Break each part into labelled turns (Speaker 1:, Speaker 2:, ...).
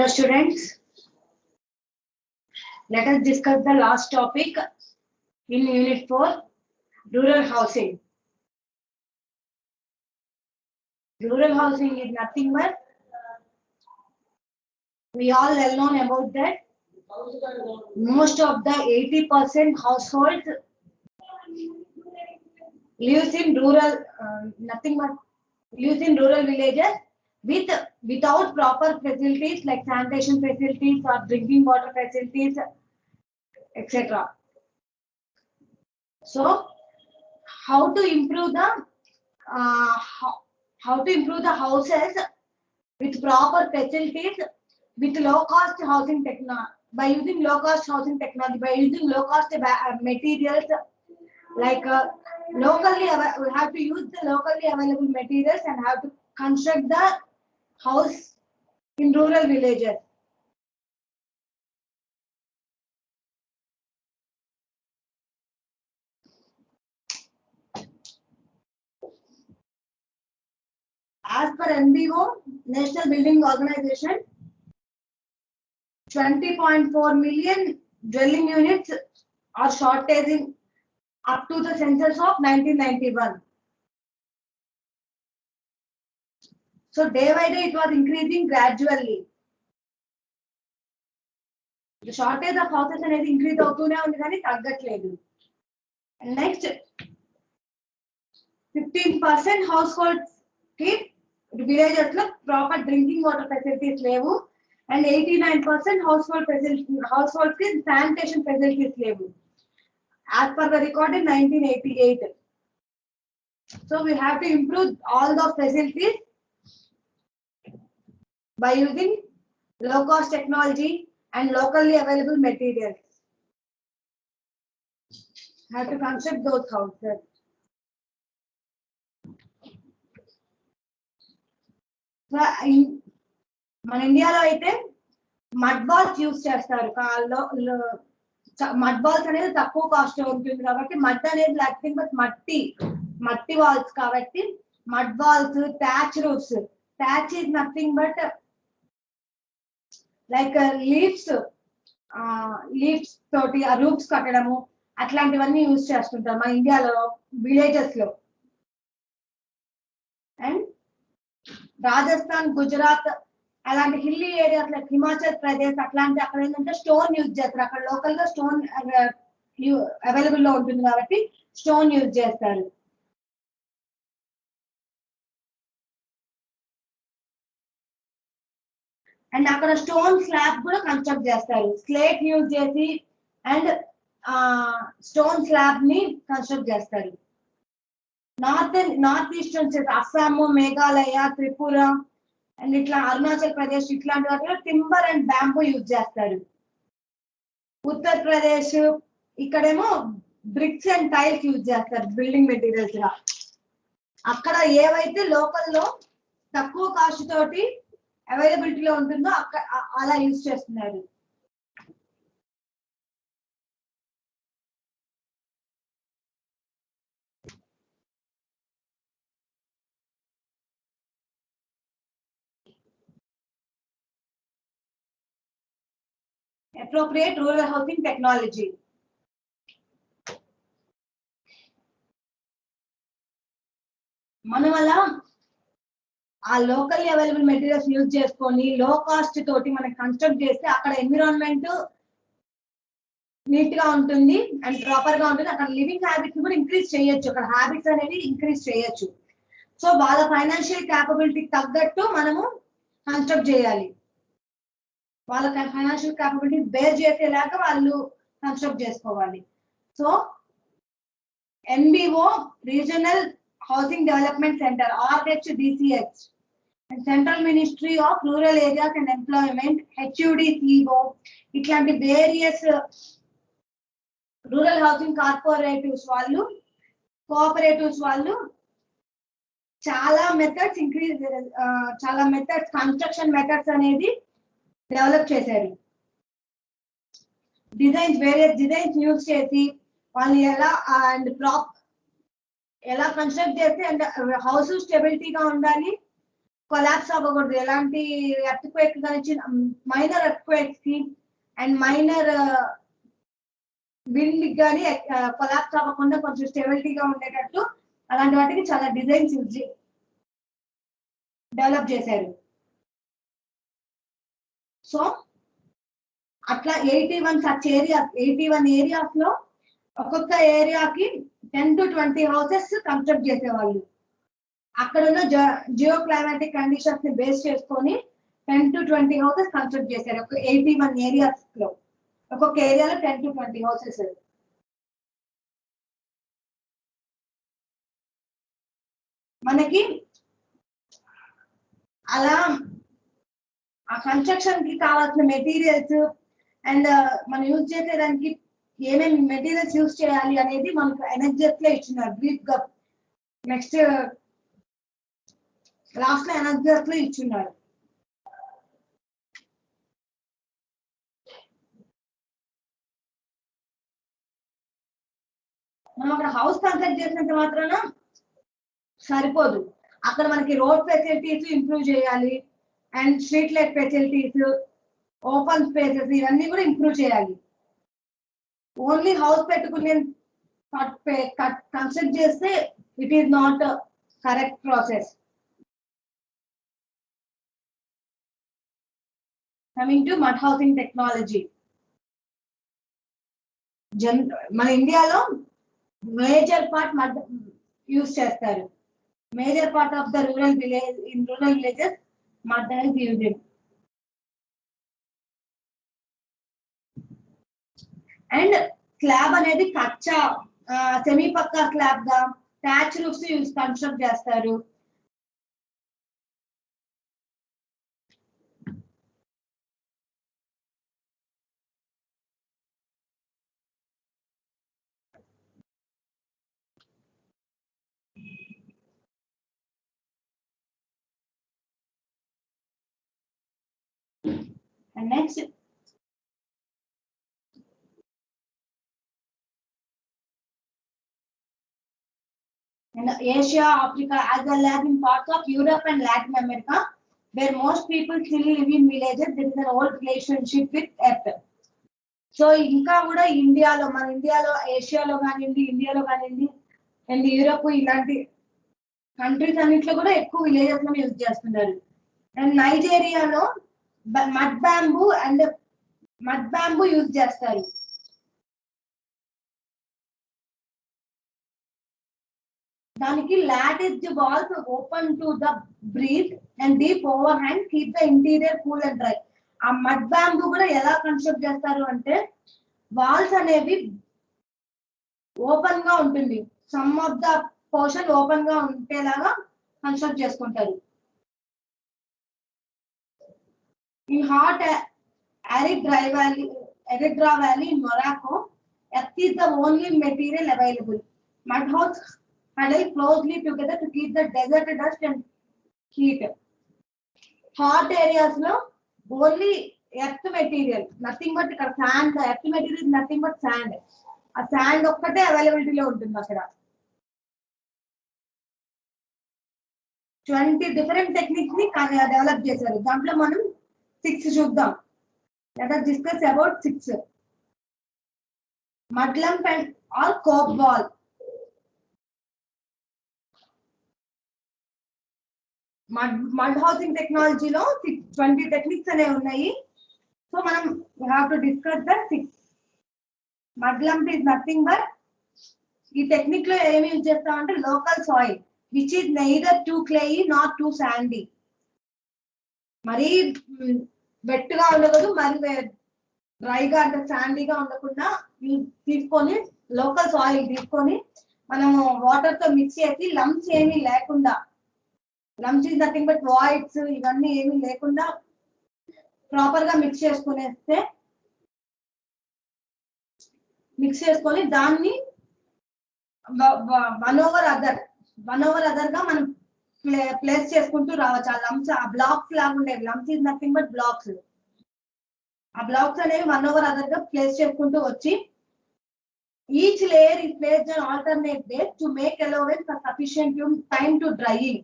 Speaker 1: Students, let us discuss the last topic in Unit 4, rural housing. Rural housing is nothing but, we all well known about that. Most of the 80% households lives in rural, lives in rural villages without proper facilities like sanitation facilities or drinking water facilities, etc. So, how to improve the houses with proper facilities with low cost housing technology, by using low cost housing technology, by using low cost materials like we have to use the locally available materials and have to construct the house in rural villages. As per NBO, National Building Organization, 20.4 million dwelling units are shortaging up to the census of 1991. So day by day it was increasing gradually. The shortage of houses అనేది increase అవుతూనే ఉంది కానీ తగ్గట్లేదు. Next, 15% households కి villages లో proper drinking water facilities లేవు and 89% households కి sanitation facilities లేవు as per the record in 1988. So we have to improve all those facilities by using low cost technology and locally available materials. Have to construct those houses. So మన ఇండియాలో అయితే mud balls use చేస్తారు. Mud balls అనేది తక్కువ cost ఉంటుంది కాబట్టి mud అనేది nothing but మట్టి వాల్స్ కాబట్టి mud balls, thatch roofs. Thatch is nothing but like leaves తోటి ఆ రూఫ్స్ కట్టడము అట్లాంటివన్నీ యూజ్ చేస్తుంటారు మన ఇండియాలో విలేజెస్ లో. అండ్ రాజస్థాన్, గుజరాత్ అలాంటి hilly areas like Himachal Pradesh అట్లాంటి అక్కడ ఏంటంటే స్టోన్ యూజ్ చేస్తారు. అక్కడ లోకల్ గా స్టోన్ అవైలబుల్ లో ఉంటుంది కాబట్టి స్టోన్ యూజ్ చేస్తారు. అండ్ అక్కడ స్టోన్ స్లాబ్ కూడా కన్స్ట్రక్ట్ చేస్తారు. స్లేట్ యూజ్ చేసి అండ్ స్టోన్ స్లాబ్ ని కన్స్ట్రక్ట్ చేస్తారు. North eastern states Assam, Meghalaya, Tripura and ఇట్లా అరుణాచల్ ప్రదేశ్ ఇట్లాంటి వాటిలో టింబర్ అండ్ బ్యాంబూ యూజ్ చేస్తారు. ఉత్తరప్రదేశ్ ఇక్కడేమో బ్రిక్స్ అండ్ టైల్స్ యూజ్ చేస్తారు బిల్డింగ్ మెటీరియల్స్ గా. అక్కడ ఏవైతే లోకల్ లో తక్కువ కాస్ట్ తోటి అవైలబిలిటీలో ఉంటుందో అలా యూజ్ చేస్తున్నారు. Appropriate rural housing technology. మనం అలా ఆ లోకల్లీ అవైలబుల్ మెటీరియల్స్ యూజ్ చేసుకొని లో కాస్ట్ తోటి మనం కన్స్ట్రక్ట్ చేస్తే అక్కడ ఎన్విరాన్మెంట్ నీట్ గా ఉంటుంది అండ్ ప్రాపర్ గా ఉంటుంది. అక్కడ లివింగ్ హ్యాబిట్స్ కూడా ఇంక్రీజ్ చేయొచ్చు. అక్కడ హ్యాబిట్స్ అనేవి ఇంక్రీజ్ చేయొచ్చు. సో వాళ్ళ ఫైనాన్షియల్ క్యాపబిలిటీకి తగ్గట్టు మనము కన్స్ట్రక్ట్ చేయాలి. వాళ్ళ ఫైనాన్షియల్ క్యాపబిలిటీ బేర్ చేసేలాగా వాళ్ళు కన్స్ట్రక్ట్ చేసుకోవాలి. So NBO regional housing development centre RHDCH and central ministry of rural areas and employment HUDCO ఇట్లాంటి వేరియస్ రూరల్ హౌసింగ్ కోఆపరేటివ్స్ వాళ్ళు చాలా మెథడ్స్ కన్స్ట్రక్షన్ మెథడ్స్ అనేది డెవలప్ చేశారు. వేరియస్ డిజైన్స్ యూజ్ చేసి వాళ్ళు ఎలా కన్స్ట్రక్ట్ చేస్తే అండ్ హౌస్ స్టెబిలిటీగా ఉండాలి కొలాప్స్ అవ్వకూడదు. ఎలాంటి ఎర్త్క్వేక్ కానీ మైనర్ ఎర్త్క్వేక్స్ కి అండ్ మైనర్ విండ్ కానీ కొలాప్స్ అవ్వకుండా కొంచెం స్టెబిలిటీగా ఉండేటట్టు అలాంటి వాటికి చాలా డిజైన్స్ డెవలప్ చేశారు. సో అట్లా 81 సచ్ ఏరియా 81 ఏరియాస్ లో ఒక్కొక్క ఏరియాకి 10 to 20 హౌసెస్ కన్స్ట్రక్ట్ చేసేవాళ్ళు. అక్కడ ఉన్న జియో క్లైమాటిక్ కండిషన్స్ ని బేస్ చేసుకొని 10 to 20 హౌసెస్ కన్స్ట్రక్ట్ చేశారు. ఒక 81 ఏరియాస్ లో ఒక్కొక్క ఏరియాలో 10 to 20 హౌసెస్. మనకి అలా ఆ కన్స్ట్రక్షన్ కి కావాల్సిన మెటీరియల్స్ అండ్ మనం యూజ్ చేసేదానికి ఏమేమి మెటీరియల్స్ యూజ్ చేయాలి అనేది మనకు ఎనర్జెస్ లో ఇచ్చినారు బ్రీఫ్ గా. నెక్స్ట్ లాస్ట్ లో ఎనర్జెస్ లో ఇచ్చిన్నారు. మనం అక్కడ హౌస్ కన్స్ట్రక్ట్ చేసినంత మాత్రాన సరిపోదు. అక్కడ మనకి రోడ్ ఫెసిలిటీస్ ఇంప్రూవ్ చేయాలి and street light facilities, open spaces ఇవన్నీ కూడా ఇంప్రూవ్ చేయాలి. ఓన్లీ హౌస్ పెట్టుకునే కన్స్ట్రక్ట్ చేస్తే it is not correct process. Coming to mud housing technology. మన ఇండియాలో మేజర్ పార్ట్ మడ్ యూజ్ చేస్తారు. Major part of the rural villages mud is used. And slab అనేది కచ్చా semi పక్కా slab గా థ్యాచ్ roofs use construct చేస్తారు. And next, in Asia, Africa, as well as in parts of Europe and Latin America, where most people still live in villages, there is an old relationship with earth. So ఇంకా కూడా ఇండియాలో, మన ఇండియాలో, ఏషియాలో కానివ్వండి, ఇండియాలో కానివ్వండి and Europe ఇలాంటి countries అన్నింటిలో కూడా ఎక్కువ విలేజెస్ లో యూజ్ చేస్తున్నారు. అండ్ నైజీరియాలో మడ్ బ్యాంబూ యూజ్ చేస్తారు. దానికి lattice walls open to the breathe and deep over hand keep the interior cool and dry. ఆ మడ్ బ్యాంబూ కూడా ఎలా కన్స్ట్రక్ట్ చేస్తారు అంటే వాల్స్ అనేవి ఓపెన్ గా ఉంటుంది, some of the portion open గా ఉంటేలాగా కన్స్ట్రక్ట్ చేసుకుంటారు. In hot arid valley in Morocco, earth is the only material available. Mud huts huddle closely together to keep the desert dust and heat. Hot areas lo only earth material, nothing but sand. The earth material is nothing but sand. A sand okkate availability lo untundi akkada. 20 different techniques ni develop chesaru. Dantlo manam 6 చూద్దాం. Let us discuss about 6. Mud lump and or coke wall. Mud housing technology లో 20 techniques అనేవి ఉన్నాయి. So మనం we have to discuss the 6. Mud lump is nothing but ఈ technique లో ఏమి use చేస్తామంటే local soil which is neither too clayey nor too sandy. మరి వెట్గా ఉండకూడదు, మరి డ్రైగా అంటే శాండీగా ఉండకుండా తీసుకొని లోకల్ సాయిల్ తీసుకొని మనము వాటర్ తో మిక్స్ చేసి లంప్స్ ఏమీ లేకుండా, lumps is nothing but voids ఇవన్నీ ఏమీ లేకుండా ప్రాపర్ గా మిక్స్ చేసుకొని దాన్ని 1 over other గా మనం ప్లేస్ చేసుకుంటూ రావచ్చు. ఆ లంప్స్, ఆ బ్లాక్స్ లాగా ఉండేవి. Lumps is nothing but blocks. ఆ బ్లాక్స్ అనేవి 1 over other గా ప్లేస్ చేసుకుంటూ వచ్చి each layer is placed on alternate days to make allowance for sufficient time to drying.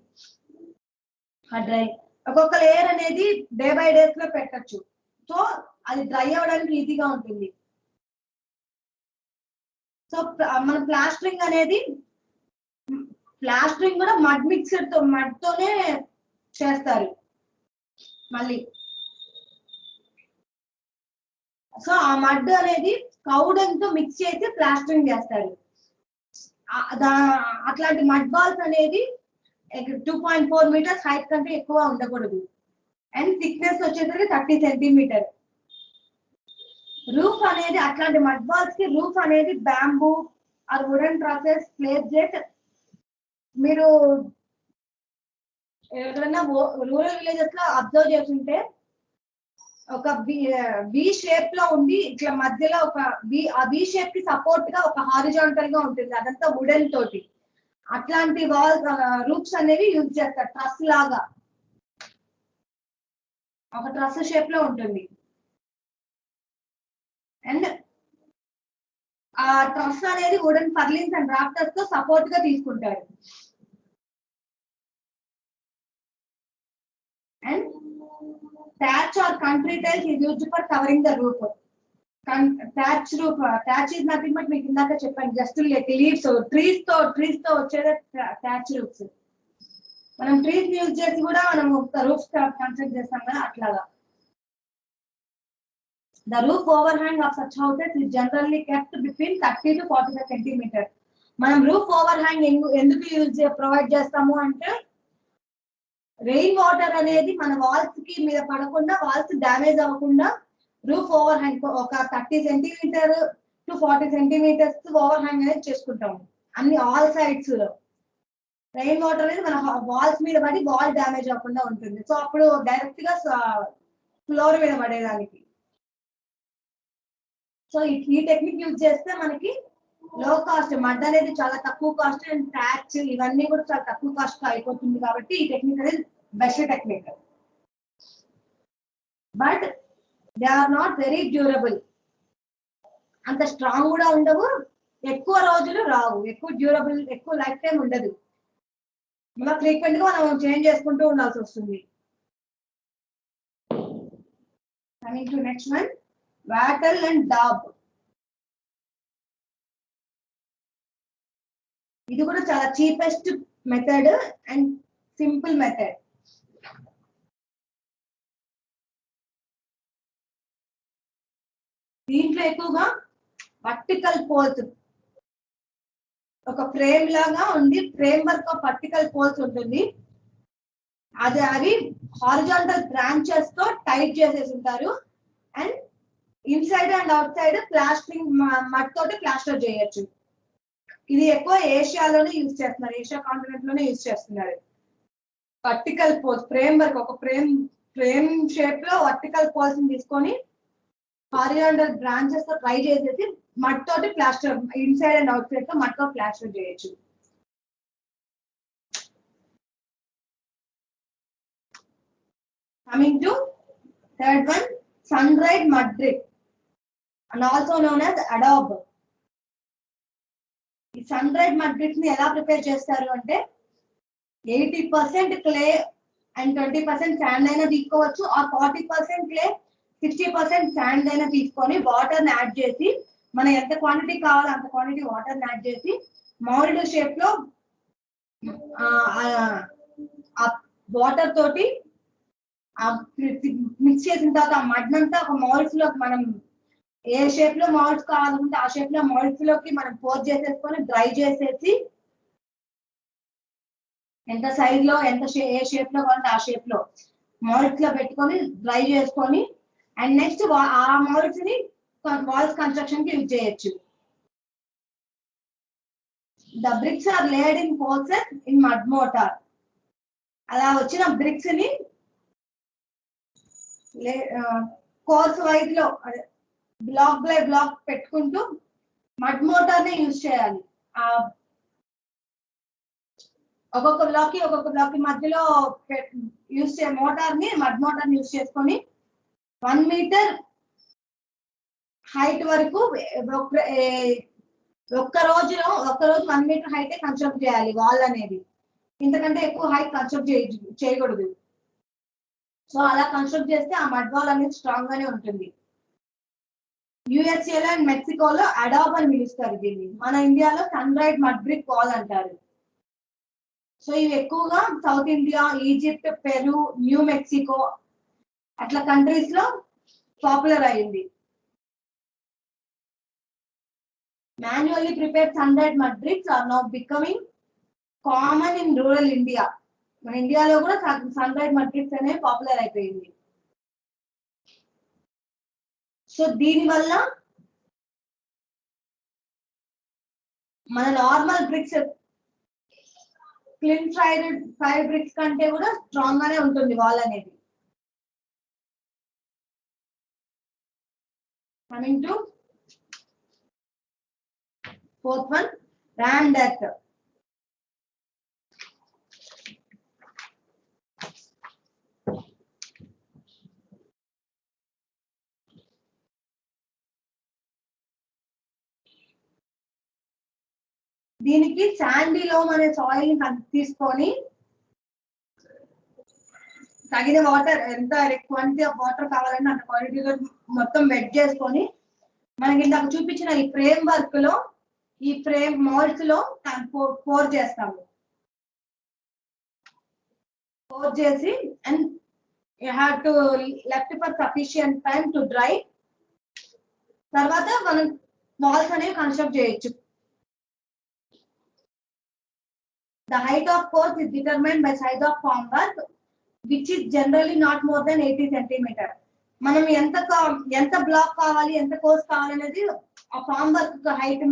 Speaker 1: Dry ఒక్కొక్క లేయర్ అనేది డే బై డేస్ లో పెట్టచ్చు. సో అది డ్రై అవ్వడానికి ఈజీగా ఉంటుంది. సో మన ప్లాస్టరింగ్ అనేది ప్లాస్టరింగ్ కూడా మడ్ మిక్సర్ తో మడ్ తోనే చేస్తారు మళ్ళీ. సో ఆ మడ్ అనేది కౌడన్ తో మిక్స్ చేసి ప్లాస్టరింగ్ చేస్తారు. అట్లాంటి మడ్ బాల్స్ అనేది 2.4 మీటర్స్ హైట్ కంటే ఎక్కువ ఉండకూడదు. అండ్ థిక్నెస్ వచ్చేసరికి 30 సెంటీమీటర్. రూఫ్ అనేది అట్లాంటి మడ్ బాల్స్ కి రూఫ్ అనేది bamboo or wooden trusses place జెట్. మీరు ఎక్కడైనా రూరల్ విలేజెస్ లో అబ్జర్వ్ చేస్తుంటే ఒక వి షేప్ లో ఉండి ఇట్లా మధ్యలో ఒక ఆ వి షేప్ కి సపోర్ట్ గా ఒక హారిజాంటల్ గా ఉంటుంది, అదంతా వుడెన్ తోటి. అట్లాంటి వాల్స్ రూఫ్స్ అనేవి యూజ్ చేస్తారు. ట్రస్ లాగా ఒక ట్రస్ షేప్ లో ఉంటుంది. అండ్ ఆ ట్రస్ అనేది వుడెన్ పర్లిన్స్ అండ్ రాఫ్టర్స్ తో సపోర్ట్ గా తీసుకుంటారు. And thatch or country tiles is used for covering the roof. Thatch roof, thatch is nothing but మీకు ఇందాక చెప్పాను, జస్ట్ లీవ్స్ ట్రీస్ తో వచ్చేదే thatch roofs. మనం ట్రీస్ యూజ్ చేసి కూడా మనం రూఫ్స్ కన్స్ట్రక్ట్ చేస్తాం కదా, అట్లాగా. The roof overhang of such houses is generally kept between 30 to 45 centimeters. మనం రూఫ్ ఓవర్ హ్యాంగ్ ఎందుకు ప్రొవైడ్ చేస్తాము అంటే, రెయిన్ వాటర్ అనేది మన వాల్స్ కి మీద పడకుండా, వాల్స్ డ్యామేజ్ అవ్వకుండా రూఫ్ ఓవర్ హ్యాంగ్ ఒక 30 centimetre to 40 centimetres overhang అనేది చేసుకుంటాము అన్ని ఆల్ సైడ్స్ లో. రెయిన్ వాటర్ అనేది మన వాల్స్ మీద పడి వాల్ డ్యామేజ్ అవ్వకుండా ఉంటుంది. సో అప్పుడు డైరెక్ట్ గా ఫ్లోర్ మీద పడేదానికి. సో ఈ టెక్నిక్ యూజ్ చేస్తే మనకి లో కాస్ట్, మడ్ అనేది చాలా తక్కువ కాస్ట్, అండ్ ట్యాచ్ ఇవన్నీ కూడా చాలా తక్కువ కాస్ట్ అయిపోతుంది. కాబట్టి ఈ టెక్నిక్ అనేది best technique. But they are not very durable. అంత స్ట్రాంగ్ కూడా ఉండవు, ఎక్కువ రోజులు రావు, ఎక్కువ డ్యూరబుల్, ఎక్కువ లైఫ్ టైం ఉండదు. మళ్ళీ ఫ్రీక్వెంట్ గా మనం చేంజ్ చేసుకుంటూ ఉండాల్సి వస్తుంది. Coming to next one, water and dub. ఇది కూడా చాలా cheapest method and simple method. దీంట్లో ఎక్కువగా వర్టికల్ పోల్స్, ఒక ఫ్రేమ్ లాగా ఉండి ఫ్రేమ్ వర్క్ వర్టికల్ పోల్స్ ఉంటుంది. అవి హారిజాంటల్ బ్రాంచెస్ తో టైట్ చేసేసి ఉంటారు. And inside and out side plastering mud తోటి ప్లాస్టర్ చేయొచ్చు. ఇది ఎక్కువ ఏషియాలోనే యూజ్ చేస్తున్నారు, ఏషియా కాంటినెంట్ లోనే యూజ్ చేస్తున్నారు. వర్టికల్ పోల్స్, ఫ్రేమ్ వర్క్, ఒక ఫ్రేమ్ షేప్ లో వర్టికల్ పోల్స్ తీసుకొని హారిజాంటల్ బ్రాంచెస్ తో ట్రై చేసేసి మడ్ తోటి plaster, inside and out side తో మడ్ తో ప్లాస్టర్ చేయొచ్చు. Coming to third one, sun-dried mud brick and also known as adobe. ఈ sun-dried mud bricks ని ఎలా ప్రిపేర్ చేస్తారు అంటే, 80% క్లే అండ్ 20% శాండ్ అయినా తీసుకోవచ్చు, ఆ 40% క్లే 60% శాండ్ అయినా తీసుకొని వాటర్ ని యాడ్ చేసి, మనం ఎంత క్వాంటిటీ కావాలో అంత క్వాంటిటీ వాటర్ ని యాడ్ చేసి మౌల్డ్ షేప్ లో వాటర్ తోటి మిక్స్ చేసిన తర్వాత ఆ మడ్ అంతా ఒక మౌల్డ్స్ లో, మనం ఏ షేప్ లో మౌల్డ్స్ కావాలంటే ఆ షేప్ లో మౌల్డ్స్ లోకి మనం పోర్ చేసేసుకొని డ్రై చేసేసి, ఎంత సైజ్ లో ఏ షేప్ లో కావాలంటే ఆ షేప్ లో మౌల్డ్స్ లో పెట్టుకొని డ్రై చేసుకొని, అండ్ నెక్స్ట్ ఆ మౌల్డ్స్ ని వాల్స్ కన్స్ట్రక్షన్ కి యూజ్ చేయొచ్చు. The bricks are laid in courses in mud mortar. అలా వచ్చిన బ్రిక్స్ ని కోర్స్ వైజ్ లో బ్లాక్ బై బ్లాక్ పెట్టుకుంటూ మడ్ మోటార్ ని యూజ్ చేయాలి. ఒక్కొక్క బ్లాక్ కి మధ్యలో యూజ్ మడ్ మోటార్ ని యూజ్ చేసుకొని 1 మీటర్ హైట్ వరకు ఒక్క రోజు 1 మీటర్ హైట్ కన్స్ట్రక్ట్ చేయాలి వాల్ అనేది. ఇంతకంటే ఎక్కువ హైట్ కన్స్ట్రక్ట్ చేయకూడదు. సో అలా కన్స్ట్రక్ట్ చేస్తే ఆ మడ్ వాల్ అనేది స్ట్రాంగ్ గానే ఉంటుంది. యుఎస్ఏలో అండ్ మెక్సికోలో అడాబ్ అని పిలుస్తారు దీన్ని. మన ఇండియాలో sun dried mud brick wall అంటారు. సో ఇవి ఎక్కువగా South India, Egypt, Peru, New Mexico అట్లా కంట్రీస్ లో పాపులర్ అయింది. Manually prepared sun dried mud bricks are now becoming common in rural India. మన ఇండియాలో కూడా సన్ డ్రైడ్ మడ్ బ్రిక్స్ అనేవి పాపులర్ అయిపోయింది. సో దీనివల్ల మన normal bricks kiln fire bricks కంటే కూడా స్ట్రాంగ్ గానే ఉంటుంది వాల్ అనేది. Coming to fourth one, ram depth. దీనికి శాండీ లోమ్ అనే సాయిల్ ని తీసుకొని తగిన వాటర్, ఎంత క్వాంటిటీ ఆఫ్ వాటర్ కావాలంటే అంత క్వాంటిటీలో మొత్తం వెట్ చేసుకొని మనకి ఇందాక చూపించిన ఈ ఫ్రేమ్ వర్క్ లో, ఈ ఫ్రేమ్ మోల్డ్స్ లో పోర్ చేస్తాము. పోర్ చేసి and you have to left for sufficient time to dry. తర్వాత మనం వాల్స్ అనేవి కన్స్ట్రక్ట్ చేయొచ్చు. The height of course is determined by size of formwork, which is generally not more than 80 centimeter. మనం ఎంత black కావాలి, ఎంత course కావాలి అనేది ఆ ఫార్మ్వర్క్ హైట్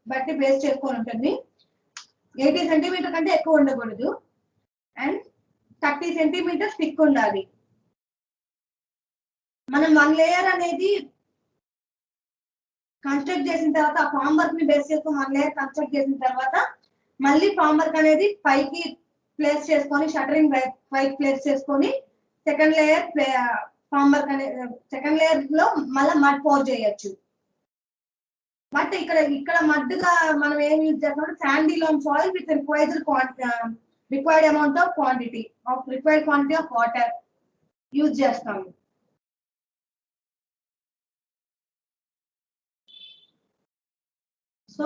Speaker 1: బట్టి బేస్ చేసుకొని ఉంటుంది. 80 సెంటీమీటర్ కంటే ఎక్కువ ఉండకూడదు అండ్ 30 సెంటీమీటర్ థిక్ ఉండాలి. మనం 1 లేయర్ అనేది కన్స్ట్రక్ట్ చేసిన తర్వాత, ఆ ఫార్మ్వర్క్ ని బేస్ చేసుకొని 1 లేయర్ కన్స్ట్రక్ట్ చేసిన తర్వాత మళ్ళీ ఫార్మ్వర్క్ అనేది పైకి ప్లేస్ చేసుకొని, షటరింగ్ పైకి ప్లేస్ చేసుకొని సెకండ్ లేయర్ ఫార్మ్వర్క్ అనేది సెకండ్ లేయర్ లో మళ్ళీ మడ్ పోర్ చేయొచ్చు. బట్ ఇక్కడ మడ్గా మనం ఏం యూజ్ చేస్తామంటే Sandy loom soil with required amount of quantity of water use చేస్తాము. సో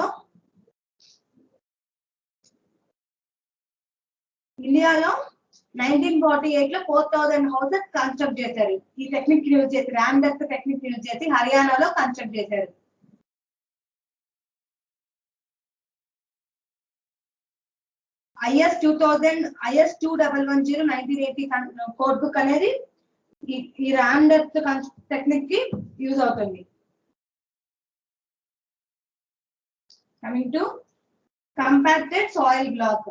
Speaker 1: ఇండియాలో 1948 లో 4000 హౌసెస్ కన్స్ట్రక్ట్ చేశారు. ఈ టెక్నిక్ యూజ్ చేసి, ర్యామ్ డెప్త్ టెక్నిక్ యూజ్ చేసి హర్యానాలో కన్స్ట్రక్ట్ చేశారు. IS 2110 1980 కోడ్ బుక్ అనేది ఈ ర్యామ్ డెప్త్ టెక్నిక్ కి యూజ్ అవుతుంది. Coming to compacted soil block.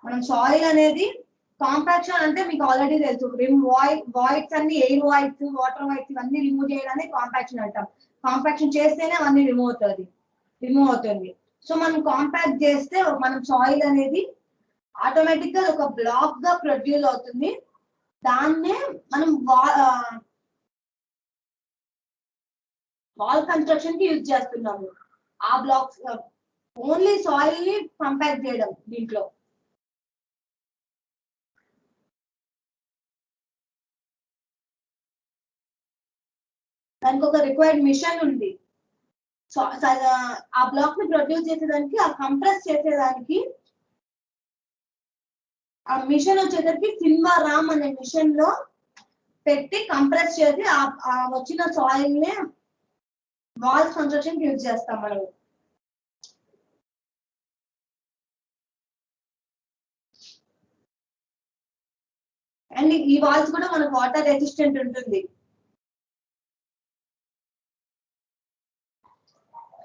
Speaker 1: మనం సాయిల్ అనేది కాంపాక్షన్ అంటే మీకు ఆల్రెడీ తెలుసు. వాయిడ్స్ అన్ని, ఎయిర్ వాయిడ్స్, వాటర్ వాయిడ్స్ ఇవన్నీ రిమూవ్ చేయడానికి కాంపాక్షన్ అంటాం. కాంపాక్షన్ చేస్తేనే అవన్నీ రిమూవ్ అవుతుంది. సో మనం కాంపాక్ట్ చేస్తే మనం సాయిల్ అనేది ఆటోమేటిక్ గా ఒక బ్లాక్ గా ప్రొడ్యూస్ అవుతుంది. దాన్నే మనం వాల్ కన్స్ట్రక్షన్ కి యూజ్ చేస్తున్నాము. ఆ బ్లాక్స్ ఓన్లీ సాయిల్ ని కాంపాక్ట్ చేయడం. దీంట్లో దానికి ఒక రిక్వైర్డ్ మిషన్ ఉంది. సో ఆ బ్లాక్ ని ప్రొడ్యూస్ చేసేదానికి, ఆ కంప్రెస్ చేసేదానికి ఆ మిషన్ వచ్చేసరికి సిల్వా రామ్ అనే మిషన్ లో పెట్టి కంప్రెస్ చేసి ఆ వచ్చిన సాయిల్ ని వాల్ కన్స్ట్రక్షన్ యూజ్ చేస్తాం మనం. అండ్ ఈ వాల్స్ కూడా మనకు వాటర్ రెసిస్టెంట్ ఉంటుంది.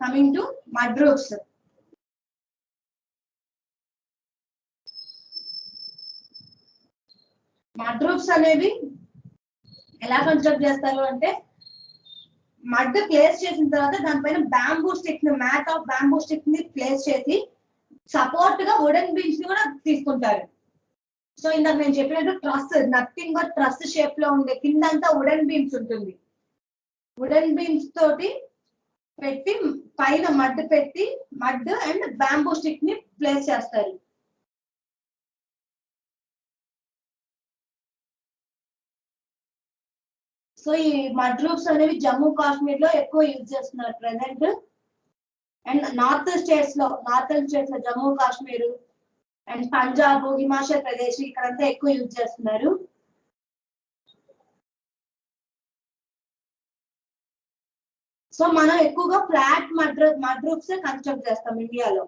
Speaker 1: Coming to mud roofs. Mud roofs అనేవి ఎలా కన్స్ట్రక్ట్ చేస్తారు అంటే, మడ్ ప్లేస్ చేసిన తర్వాత దానిపైన బ్యాంబూ స్టిక్ ని, మ్యాట్ ఆఫ్ బ్యాంబూ స్టిక్ ని ప్లేస్ చేసి సపోర్ట్ గా వుడెన్ బీమ్స్ ని కూడా తీసుకుంటారు. సో ఇందాక నేను చెప్పినట్టు truss, nothing but truss shape లో ఉండే కిందంతా వుడెన్ బీమ్స్ ఉంటుంది. వుడెన్ బీమ్స్ తోటి పెట్టి పైన మడ్ పెట్టి మడ్ అండ్ బ్యాంబూ స్టిక్ ని ప్లేస్ చేస్తారు. సో ఈ మడ్ రూఫ్స్ అనేవి జమ్మూ కాశ్మీర్ లో ఎక్కువ యూజ్ చేస్తున్నారు ప్రెసెంట్. అండ్ నార్థన్ స్టేట్స్ లో జమ్మూ కాశ్మీర్ అండ్ పంజాబ్, హిమాచల్ ప్రదేశ్ ఇక్కడంతా ఎక్కువ యూజ్ చేస్తున్నారు. సో మనం ఎక్కువగా ఫ్లాట్ మడ్ రూఫ్స్ కన్స్ట్రక్ట్ చేస్తాం ఇండియాలో.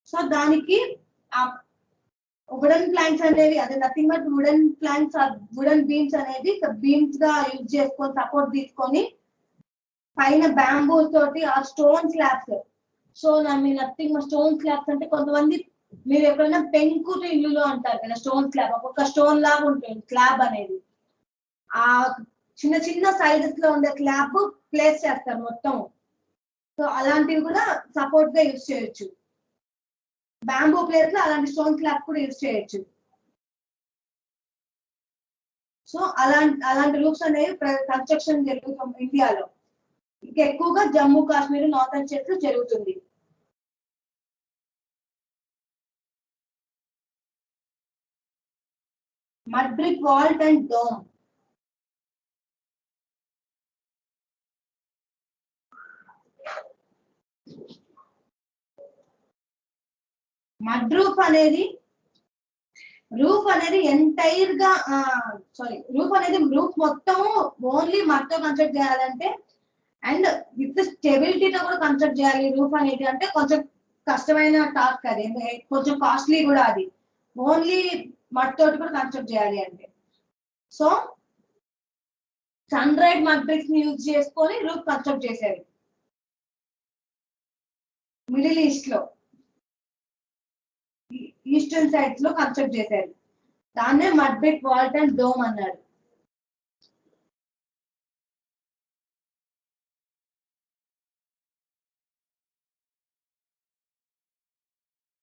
Speaker 1: సో దానికి వుడెన్ ప్లాంక్స్ అనేవి అదే nothing but wooden planks wooden beams అనేది బీమ్స్ గా యూజ్ చేసుకొని సపోర్ట్ తీసుకొని పైన బ్యాంబూ తోటి ఆ stone slabs. So nothing stone slabs అంటే కొంతమంది మీరు ఎప్పుడైనా పెంకుటి ఇల్లులో అంటారు కదా, స్టోన్ స్లాబ్ ఒక్కొక్క స్టోన్ లాగా ఉంటుంది స్లాబ్ అనేది. ఆ చిన్న చిన్న సైజెస్ లో ఉండే స్లాబ్ ప్లేస్ చేస్తారు మొత్తం. సో అలాంటివి కూడా సపోర్ట్ గా యూజ్ చేయొచ్చు. బ్యాంబూ ప్లేస్ లో అలాంటి స్టోన్ స్లాబ్ కూడా యూజ్ చేయొచ్చు. సో అలాంటి రూఫ్స్ అనేవి కన్స్ట్రక్షన్ జరుగుతుంది ఇండియాలో. ఇంకా ఎక్కువగా జమ్మూ కాశ్మీర్, నార్థన్ స్టేట్స్ లో జరుగుతుంది. Mud brick vault and dome. Mud roof అనేది ఎంటైర్ గా రూఫ్ మొత్తం ఓన్లీ మడ్ తో కన్స్ట్రక్ట్ చేయాలంటే అండ్ విత్ స్టెబిలిటీతో కూడా కన్స్ట్రక్ట్ చేయాలి రూఫ్ అనేది అంటే కొంచెం కష్టమైన టాస్క్. అది కొంచెం కాస్ట్లీ కూడా. అది ఓన్లీ మడ్ తోటి కూడా కన్స్ట్రక్ట్ చేయాలి అంటే. So sun dried mud bricks ని యూజ్ చేసుకొని రూఫ్ కన్స్ట్రక్ట్ చేసేది మిడిల్ ఈస్ట్ లో, ఈస్టర్న్ సైడ్స్ లో కన్స్ట్రక్ట్ చేశారు. దాన్నే mud brick vault and dome అన్నారు.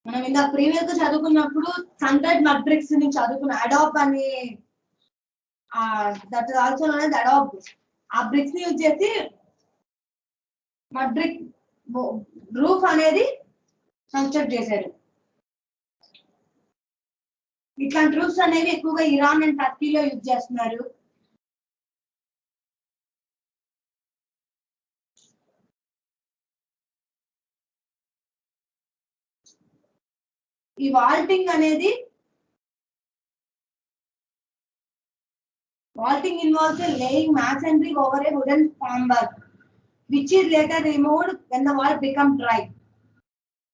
Speaker 1: మనం ఇందాక ప్రీవియస్ గా చదువుకున్నప్పుడు సన్ డ్రైడ్ మడ్ బ్రిక్స్ ని చదువుకున్న అడాబ్ అని, that is also known as Adobe. ఆ బ్రిక్స్ ని యూజ్ చేసి మడ్ బ్రిక్ రూఫ్ అనేది కన్స్ట్రక్ట్ చేశారు. ఇట్లాంటి రూఫ్స్ అనేవి ఎక్కువగా ఇరాన్ అండ్ టర్కీలో యూజ్ చేస్తున్నారు. ఈ vaulting involves laying masonry over a wooden formwork which is later removed when the wall becomes dry.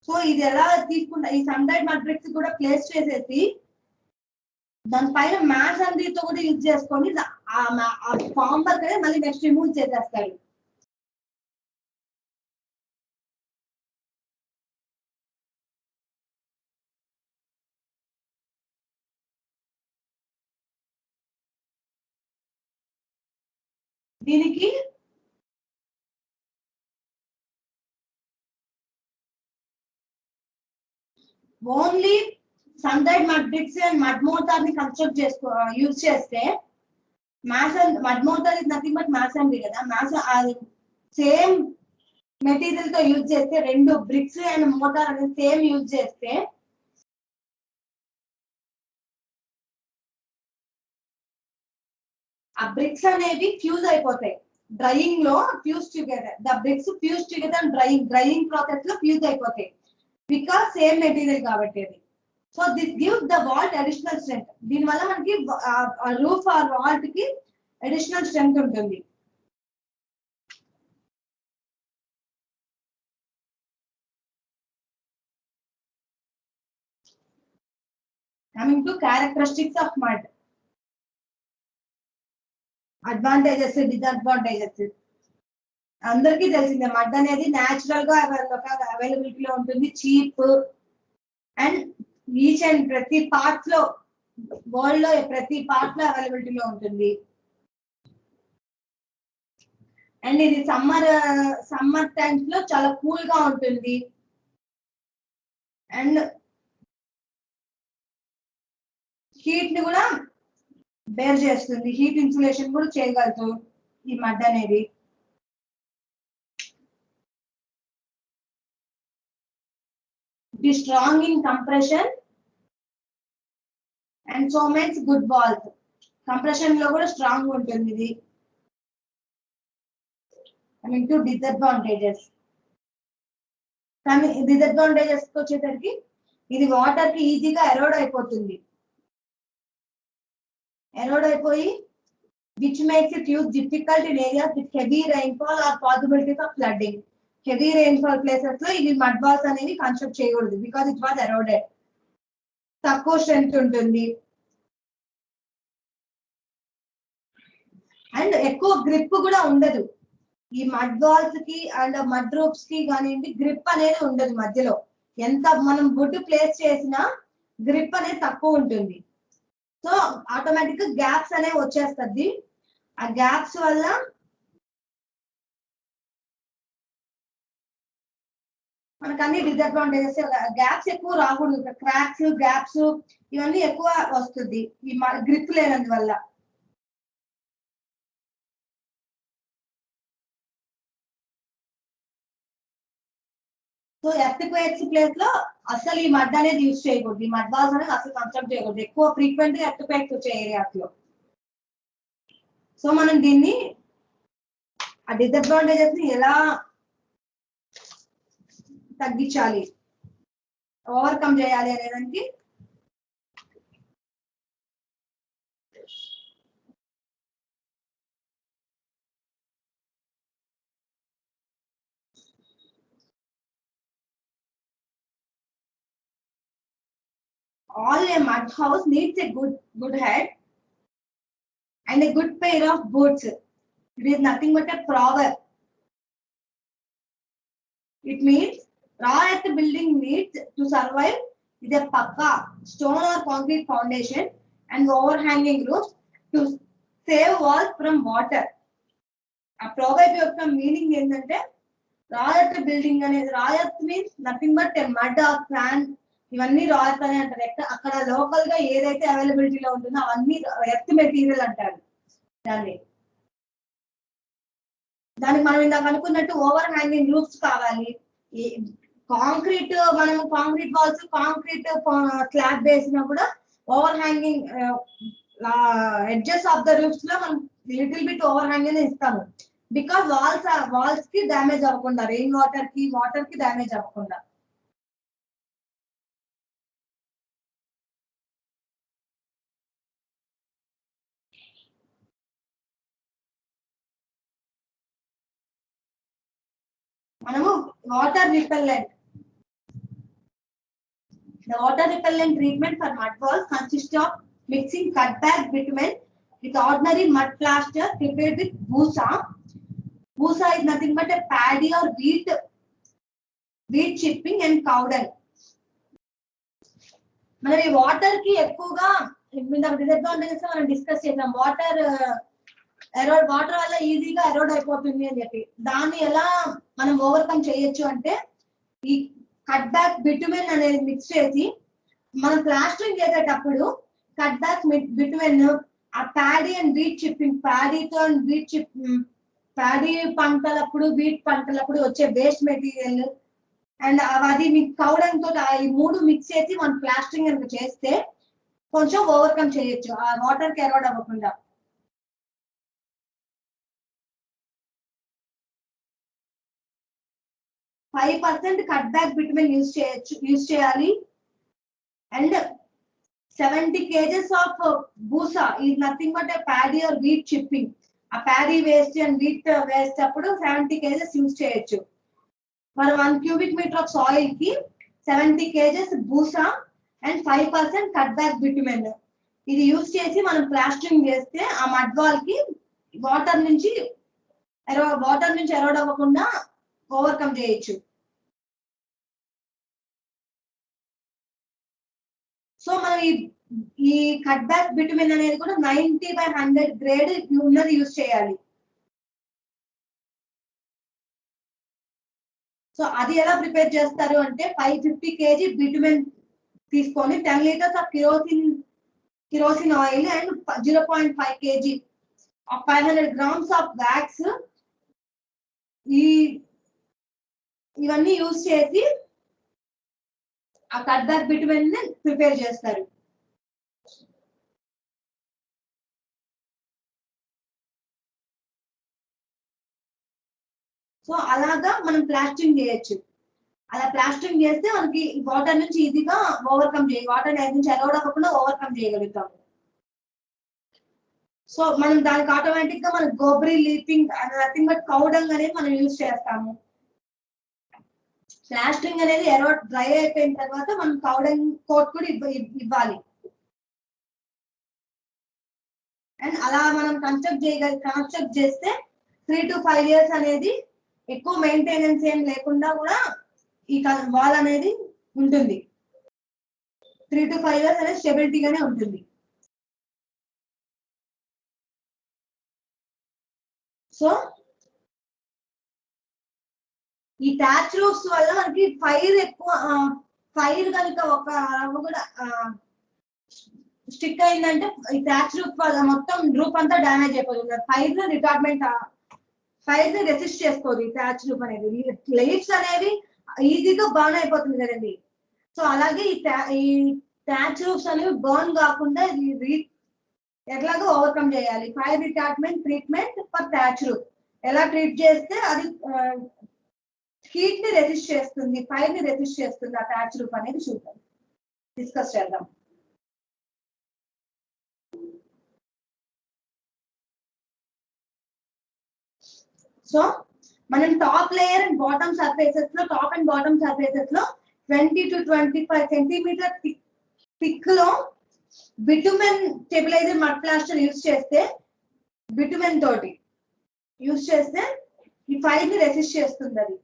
Speaker 1: So ఇది ఎలా తీసుకుంటా ఈ సన్ డ్రైడ్ మడ్ బ్రిక్స్ కూడా ప్లేస్ చేసేసి దానిపైన masonry-తో కూడా యూజ్ చేసుకొని ఆ ఫార్మ్వర్క్ అనేది మళ్ళీ నెక్స్ట్ రిమూవ్ చేసేస్తారు. దీనికి only sun dried mud bricks and mud mortar ని కన్స్ట్రక్ట్ యూజ్ చేస్తే mud mortar is nothing but masonry కదా, సేమ్ మెటీరియల్ తో యూజ్ చేస్తే రెండు బ్రిక్స్ అండ్ మోటార్ అనేది సేమ్ యూజ్ చేస్తే ఆ బ్రిక్స్ అనేవి ఫ్యూజ్ అయిపోతాయి. డ్రైయింగ్ లో fuse together, the bricks fuse together drying process లో ఫ్యూజ్ అయిపోతాయి బికాస్ సేమ్ మెటీరియల్ కాబట్టి అది. So this gives the vault additional strength. దీనివల్ల మనకి రూఫ్ ఆర్ వాల్ట్ కి అడిషనల్ స్ట్రెంగ్త్ ఉంటుంది. Coming to characteristics of mud. Advantages, disadvantages అందరికీ తెలిసిందే. మడ్ అనేది న్యాచురల్ గా అవైలబిలిటీలో ఉంటుంది, చీప్ అండ్ ఈచ్ అండ్ ప్రతి పార్ట్ లో వరల్డ్ లో ప్రతి పార్ట్ లో అవైలబిలిటీలో ఉంటుంది. అండ్ ఇది సమ్మర్ టైమ్స్ లో చాలా కూల్ గా ఉంటుంది అండ్ హీట్ ని కూడా బేర్ చేస్తుంది, హీట్ ఇన్సులేషన్ కూడా చేయగలుగుతుంది ఈ మడ్ అనేది. It is strong in compression and so makes good balls. Compression లో కూడా స్ట్రాంగ్ ఉంటుంది ఇది. Coming to disadvantages. కానీ డిసడ్వాంటేజెస్ వచ్చేసరికి ఇది వాటర్ కి ఈజీగా ఎరోడ్ అయిపోతుంది. ఎరోడ్ అయిపోయి which makes it use difficult in areas with heavy rainfall or possibilities of flooding. Heavy rainfall places లో ఇవి మడ్ వాల్స్ అనేవి కన్స్ట్రక్ట్ చేయకూడదు బికాజ్ ఇట్ వాజ్ ఎరోడెడ్. తక్కువ స్ట్రెంత్ ఉంటుంది అండ్ ఎక్కువ గ్రిప్ కూడా ఉండదు. ఈ మడ్ వాల్స్ కి అండ్ మడ్ రూఫ్స్ కి కానివ్వండి గ్రిప్ అనేది ఉండదు మధ్యలో. ఎంత మనం వుడ్ ప్లేస్ చేసినా గ్రిప్ అనేది తక్కువ ఉంటుంది. సో ఆటోమేటిక్ గా గ్యాప్స్ అనేవి వచ్చేస్తుంది. ఆ గ్యాప్స్ వల్ల మనకు అన్ని డిసడ్వాంటేజెస్. గ్యాప్స్ ఎక్కువ రాకూడదు, క్రాక్స్ గ్యాప్స్ ఇవన్నీ ఎక్కువ వస్తుంది ఈ గ్రిప్ లేనందువల్ల. సో ఎర్త్క్వేక్స్ ప్లేస్ లో అసలు ఈ మడ్ అనేది యూజ్ చేయకూడదు. ఈ మడ్ వాల్స్ అనేది అసలు కన్స్ట్రక్ట్ చేయకూడదు ఎక్కువ ఫ్రీక్వెంట్ గా ఎర్త్క్వేక్స్ వచ్చే ఏరియాస్ లో. సో మనం దీన్ని ఆ డిసడ్వాంటేజెస్ ని ఎలా తగ్గించాలి, ఓవర్కమ్ చేయాలి అనేదానికి all a mud house needs a good head and a good pair of boots. It is nothing but a proverb. It means raw earth building needs to survive with a pakka stone or concrete foundation and overhanging roofs to save walls from water. A proverb యొక్క meaning ఏంటంటే raw earth building అనేది, raw earth means nothing but a mud or sand, ఇవన్నీ raw earth అని అంటారు. అక్కడ local గా ఏదైతే అవైలబిలిటీలో ఉంటుందో అవన్నీ ఎర్త్ మెటీరియల్ అంటారు దానికి మనం ఇందాక అనుకున్నట్టు ఓవర్ హ్యాంగింగ్ రూఫ్స్ కావాలి. కాంక్రీట్ మనం కాంక్రీట్ వాల్స్ కాంక్రీట్ స్లాబ్ వేసినా కూడా over hanging edges of the roofs లో మనం లిటిల్ బిట్ ఓవర్ హ్యాంగింగ్ ఇస్తాము బికాస్ వాల్స్ కి డ్యామేజ్ అవ్వకుండా, రెయిన్ వాటర్ కి డ్యామేజ్ అవ్వకుండా. మనము water repellent. The water repellent treatment for mud walls consists of mixing cutback bitumen with ordinary mud plaster prepared with busa. Busa is nothing but a paddy or wheat chipping and cow dung. మనం ఈ water కి ఎక్కువగా disadvantages మనం discuss చేసాం. Water వల్ల ఈజీగా ఎరోడ్ అయిపోతుంది అని చెప్పి దాన్ని ఎలా మనం ఓవర్కమ్ చేయొచ్చు అంటే ఈ కట్ బ్యాక్ బిటుమెన్ అనేది మిక్స్ చేసి మనం ప్లాస్టరింగ్ చేసేటప్పుడు కట్ బ్యాక్ బిటుమెన్ ఆ paddy and wheat chipping, paddy పంటలప్పుడు వీట్ పంటలప్పుడు వచ్చే వేస్ట్ మెటీరియల్ అండ్ అది మీకు కౌడంగ్ తో ఈ మూడు మిక్స్ చేసి మనం ప్లాస్టరింగ్ కనుక చేస్తే కొంచెం ఓవర్కమ్ చేయొచ్చు ఆ వాటర్ కి ఎరోడ్ అవ్వకుండా. 5% కట్ బ్యాక్ బిటుమెన్ యూజ్ చేయాలి. And 70 kgs of bhusa is nothing but a paddy or wheat chipping. ఆ paddy waste and wheat waste అప్పుడు 70 kgs యూజ్ చేయొచ్చు. మరి 1 cubic meter ఆఫ్ సాయిల్ కి 70 kgs Boosa and 5% cut back bitumen ఇది use చేసి మనం plastering చేస్తే ఆ మడ్ వాల్ కి వాటర్ నుంచి ఎరోడ్ అవ్వకుండా ఓవర్కమ్ చేయొచ్చు. సో మనం ఈ కట్ బ్యాక్ బిటుమెన్ అనేది కూడా 90/100 గ్రేడ్ ఉన్నది యూజ్ చేయాలి. సో అది ఎలా ప్రిపేర్ చేస్తారు అంటే 550 kg బిటుమెన్ తీసుకొని 10 liters of kerosene oil and 0.5 kg 500 grams of wax ఇవన్నీ యూజ్ చేసి ఆ కట్ బ్యాక్ బిట్మెన్ ని ప్రిపేర్ చేస్తారు. సో అలాగా మనం ప్లాస్టింగ్ చేయొచ్చు. అలా ప్లాస్టింగ్ చేస్తే మనకి వాటర్ నుంచి ఈజీగా ఓవర్కమ్ వాటర్ నుంచి అలౌడ్ అవ్వకుండా ఓవర్కమ్ చేయగలుగుతాం. సో మనం దానికి ఆటోమేటిక్ గా మనం గోబ్రీ లీపింగ్ నథింగ్ బట్ కౌడంగ్ అనేది మనం యూజ్ చేస్తాము. ప్లాస్టింగ్ అనేది ఎరోడ్ డ్రై అయిపోయిన తర్వాత మనం కౌడంగ్ కోట్ కూడా ఇవ్వాలి. అండ్ అలా మనం కన్స్ట్రక్ట్ చేస్తే 3 to 5 years అనేది ఎక్కువ మెయింటెనెన్స్ ఏం లేకుండా కూడా ఈ వాల్ అనేది ఉంటుంది. 3 to 5 years అనేది స్టెబిలిటీగానే ఉంటుంది. సో ఈ టాచ్ రూఫ్స్ వల్ల మనకి ఫైర్ కనుక ఒక కూడా స్టిక్ అయిందంటే ఈ టాచ్ రూఫ్ వల్ల మొత్తం రూఫ్ అంతా డ్యామేజ్ అయిపోతుంది. ఫైర్ ని రెసిస్ట్ చేసుకోదు ఈ టాచ్ రూఫ్ అనేది. లీవ్స్ అనేవి ఈజీగా బర్న్ అయిపోతుంది కదండి. సో అలాగే ఈ టాచ్ రూఫ్స్ అనేవి బర్న్ కాకుండా ఎట్లాగో ఓవర్కమ్ చేయాలి. ఫైర్ రిటార్ట్మెంట్ ట్రీట్మెంట్ ఫర్ టాచ్ రూఫ్ ఎలా ట్రీట్ చేస్తే అది హీట్ ని రెసిస్ట్ చేస్తుంది, ఫైర్ ని రెసిస్ట్ చేస్తుంది ఆ టాచ్ రూఫ్ అనేది చూద్దాం, డిస్కస్ చేద్దాం. సో మనం top layer and bottom surfaces లో 20 to 25 సెంటీమీటర్ థిక్ లో bitumen stabiliser mud plaster use చేస్తే బిటుమెన్ తోటి యూజ్ చేస్తే ఈ ఫైర్ ని రెసిస్ట్ చేస్తుంది అది.